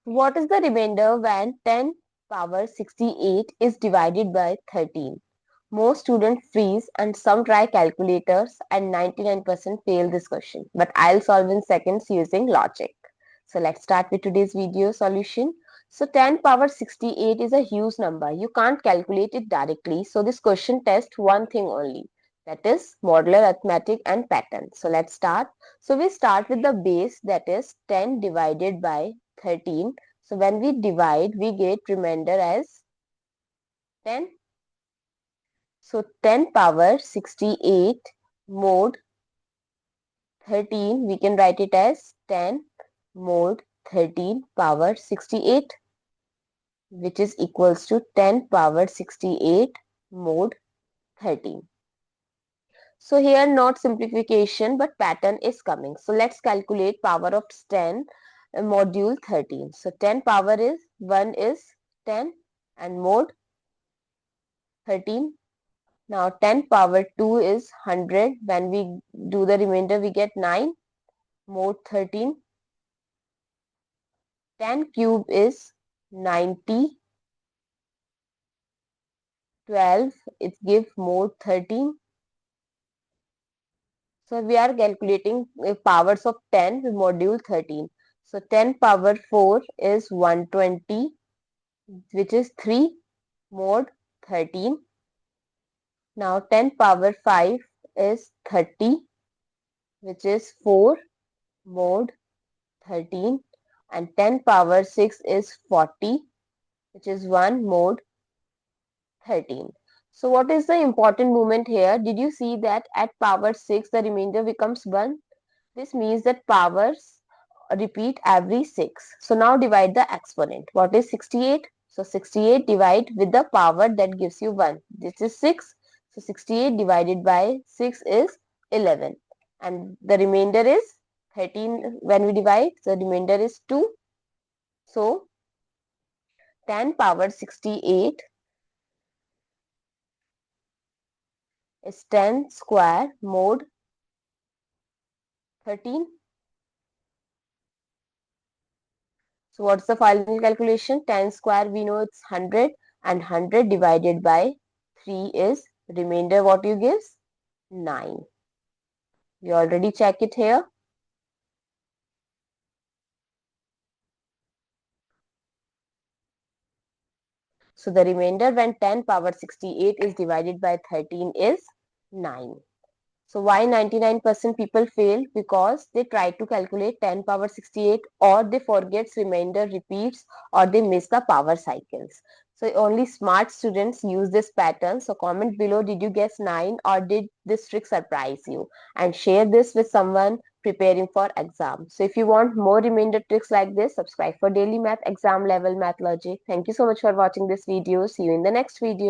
What is the remainder when 10 power 68 is divided by 13? Most students freeze and some try calculators and 99% fail this question. But I'll solve in seconds using logic. So let's start with today's video solution. So 10 power 68 is a huge number. You can't calculate it directly. So this question tests one thing only. That is modular arithmetic and pattern. So let's start. So we start with the base, that is 10 divided by 13. So when we divide, we get remainder as 10. So 10 power 68 mod 13, we can write it as 10 mod 13 power 68, which is equals to 10 power 68 mod 13. So here not simplification but pattern is coming. So let's calculate power of 10 module 13. So 10 power is 1 is 10 and mod 13. Now 10 power 2 is 100. When we do the remainder, we get 9 mod 13. 10 cube is 90. 12, it gives mod 13. So we are calculating powers of 10 with module 13. So 10 power 4 is 120, which is 3 mod 13. Now 10 power 5 is 30, which is 4 mod 13. And 10 power 6 is 40, which is 1 mod 13. So what is the important movement here? Did you see that at power 6 the remainder becomes 1? This means that powers repeat every 6. So now divide the exponent. What is 68? So 68 divide with the power that gives you 1. This is 6. So 68 divided by 6 is 11. And the remainder is 13 when we divide. The remainder is 2. So 10 power 68 is 10 square mod 13. So what's the final calculation? 10 square, we know it's 100, and 100 divided by 3 is remainder. What you gives? 9. We already check it here. So the remainder when 10 power 68 is divided by 13 is 9. So why 99% people fail? Because they try to calculate 10 power 68, or they forget remainder repeats, or they miss the power cycles. So only smart students use this pattern. So comment below, did you guess 9 or did this trick surprise you? And share this with someone preparing for exam. So if you want more remainder tricks like this, subscribe for daily math exam level math logic. Thank you so much for watching this video. See you in the next video.